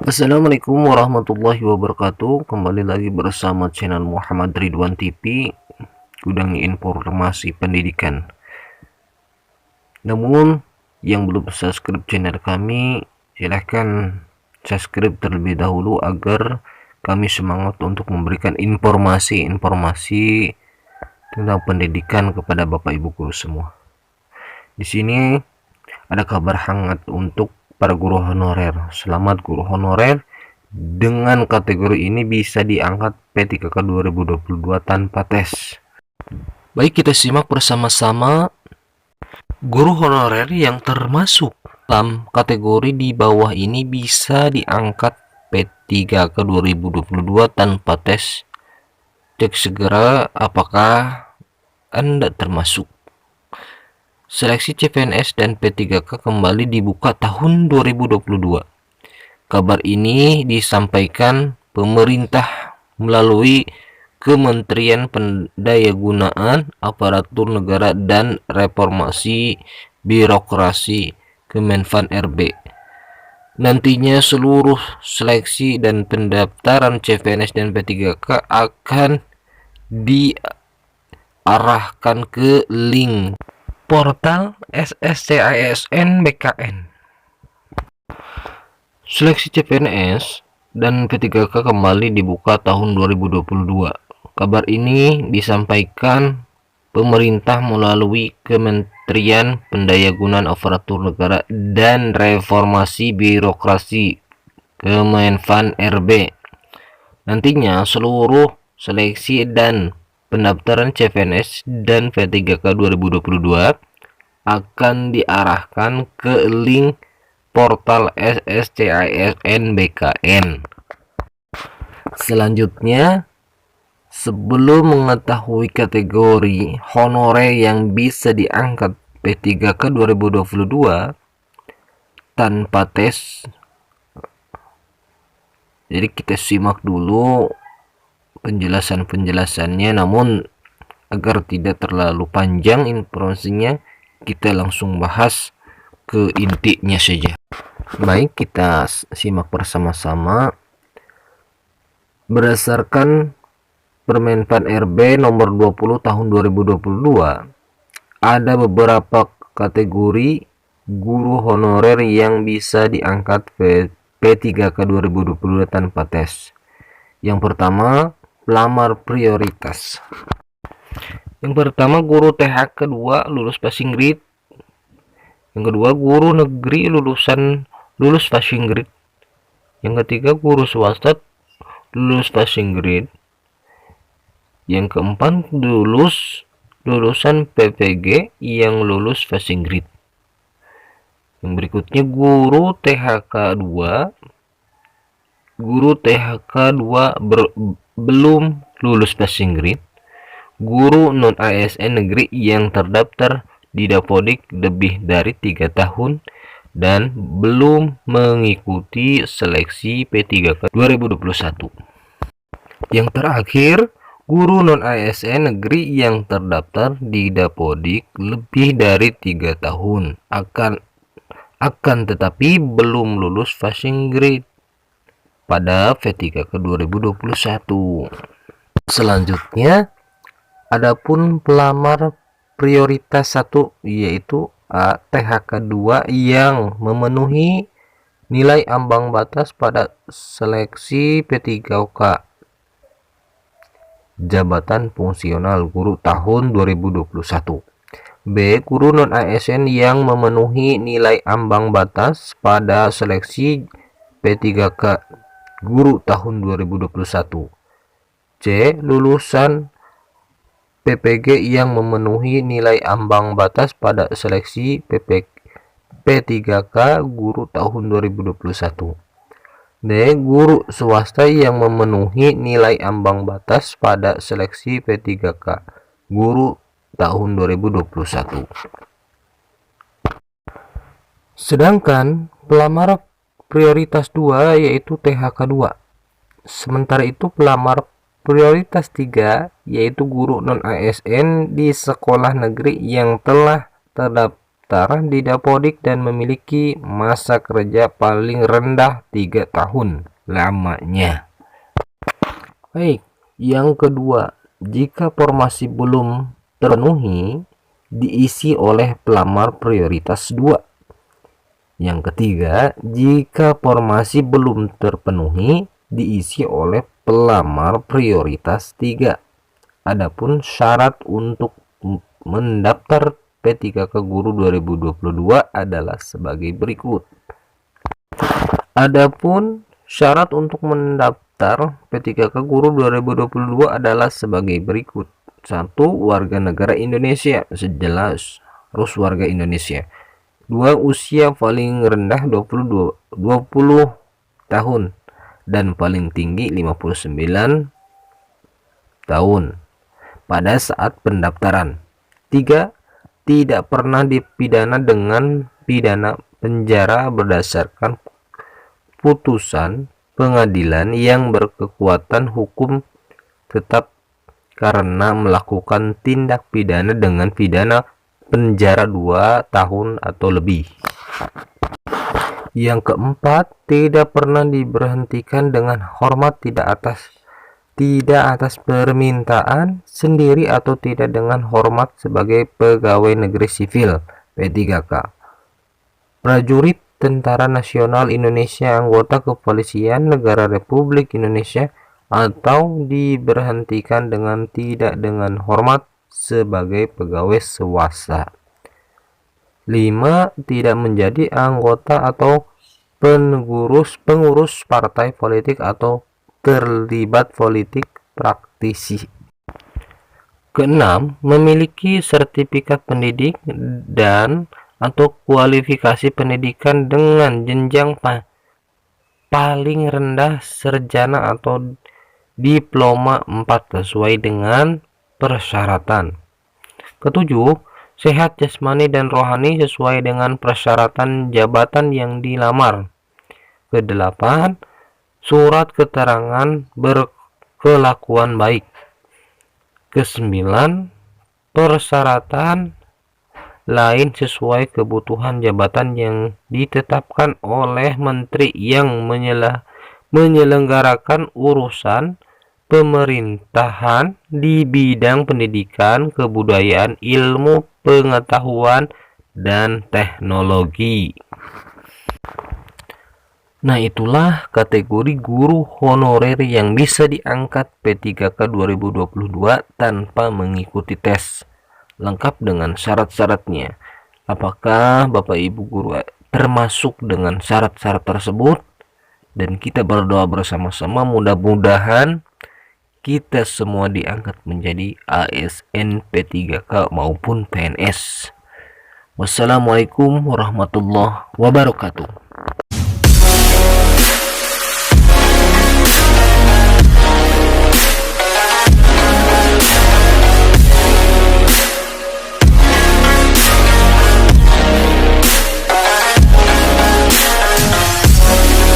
Assalamualaikum warahmatullahi wabarakatuh. Kembali lagi bersama channel Muhammad Ridwan TV, gudang informasi pendidikan. Namun yang belum subscribe channel kami, silahkan subscribe terlebih dahulu agar kami semangat untuk memberikan informasi-informasi tentang pendidikan kepada Bapak Ibu guru semua. Di sini ada kabar hangat untuk para guru honorer. Selamat guru honorer, dengan kategori ini bisa diangkat P3K 2022 tanpa tes. Baik, kita simak bersama-sama guru honorer yang termasuk dalam kategori di bawah ini bisa diangkat P3K 2022 tanpa tes. Cek segera apakah Anda termasuk. Seleksi CPNS dan P3K kembali dibuka tahun 2022. Kabar ini disampaikan pemerintah melalui Kementerian Pendayagunaan Aparatur Negara dan Reformasi Birokrasi Kemenfan RB. Nantinya seluruh seleksi dan pendaftaran CPNS dan P3K akan diarahkan ke link portal SSCISN BKN. Seleksi CPNS dan P3K kembali dibuka tahun 2022. Kabar ini disampaikan pemerintah melalui Kementerian Pendayagunaan Aparatur Negara dan Reformasi Birokrasi Kemenfan RB. Nantinya seluruh seleksi dan pendaftaran CPNS dan P3K 2022 akan diarahkan ke link portal SSCISN BKN. Selanjutnya, sebelum mengetahui kategori honorer yang bisa diangkat P3K 2022 tanpa tes, jadi kita simak dulu penjelasannya, namun agar tidak terlalu panjang informasinya, kita langsung bahas ke intinya saja. Baik, kita simak bersama-sama. Berdasarkan Permenpan RB nomor 20 tahun 2022, ada beberapa kategori guru honorer yang bisa diangkat P3K 2022 tanpa tes. Yang pertama, pelamar prioritas. Yang pertama, guru THK 2 lulus passing grade. Yang kedua, guru negeri lulus passing grade. Yang ketiga, guru swasta lulus passing grade. Yang keempat, lulusan PPG yang lulus passing grade. Yang berikutnya, guru THK 2 belum lulus passing grade, guru non ASN negeri yang terdaftar di Dapodik lebih dari 3 tahun dan belum mengikuti seleksi P3K 2021. Yang terakhir, guru non ASN negeri yang terdaftar di Dapodik lebih dari 3 tahun akan tetapi belum lulus passing grade pada P3K 2021. Selanjutnya, adapun pelamar prioritas 1 yaitu THK 2 yang memenuhi nilai ambang batas pada seleksi P3K jabatan fungsional guru tahun 2021. B. Guru non ASN yang memenuhi nilai ambang batas pada seleksi P3K guru tahun 2021. C. Lulusan PPG yang memenuhi nilai ambang batas pada seleksi P3K guru tahun 2021. D. Guru swasta yang memenuhi nilai ambang batas pada seleksi P3K guru tahun 2021. Sedangkan pelamar prioritas 2 yaitu THK 2. Sementara itu pelamar prioritas 3 yaitu guru non ASN di sekolah negeri yang telah mendaftar di Dapodik dan memiliki masa kerja paling rendah 3 tahun lamanya. Baik, yang kedua, jika formasi belum terpenuhi, diisi oleh pelamar prioritas 2. Yang ketiga, jika formasi belum terpenuhi, diisi oleh pelamar prioritas 3. Adapun syarat untuk mendaftar P3K Guru 2022 adalah sebagai berikut. Adapun syarat untuk mendaftar P3K Guru 2022 adalah sebagai berikut. 1. Warga negara Indonesia, sejelas harus warga Indonesia. 2. Usia paling rendah 20 tahun dan paling tinggi 59 tahun pada saat pendaftaran. 3. Tidak pernah dipidana dengan pidana penjara berdasarkan putusan pengadilan yang berkekuatan hukum tetap karena melakukan tindak pidana dengan pidana penjara 2 tahun atau lebih. Yang keempat, tidak pernah diberhentikan dengan hormat tidak atas permintaan sendiri atau tidak dengan hormat sebagai pegawai negeri sipil P3K, prajurit Tentara Nasional Indonesia, anggota Kepolisian Negara Republik Indonesia, atau diberhentikan dengan tidak dengan hormat sebagai pegawai swasta. 5. Tidak menjadi anggota atau pengurus partai politik atau terlibat politik praktisi. Keenam, memiliki sertifikat pendidik dan atau kualifikasi pendidikan dengan jenjang paling rendah sarjana atau diploma 4 sesuai dengan persyaratan. Ketujuh, sehat jasmani dan rohani sesuai dengan persyaratan jabatan yang dilamar. Kedelapan, surat keterangan berkelakuan baik. Kesembilan, persyaratan lain sesuai kebutuhan jabatan yang ditetapkan oleh menteri yang menyelenggarakan urusan pemerintahan di bidang pendidikan, kebudayaan, ilmu pengetahuan, dan teknologi. Nah, itulah kategori guru honorer yang bisa diangkat P3K 2022 tanpa mengikuti tes, lengkap dengan syarat-syaratnya. Apakah Bapak Ibu guru termasuk dengan syarat-syarat tersebut? Dan kita berdoa bersama-sama, mudah-mudahan kita semua diangkat menjadi ASN P3K maupun PNS. Wassalamualaikum warahmatullahi wabarakatuh.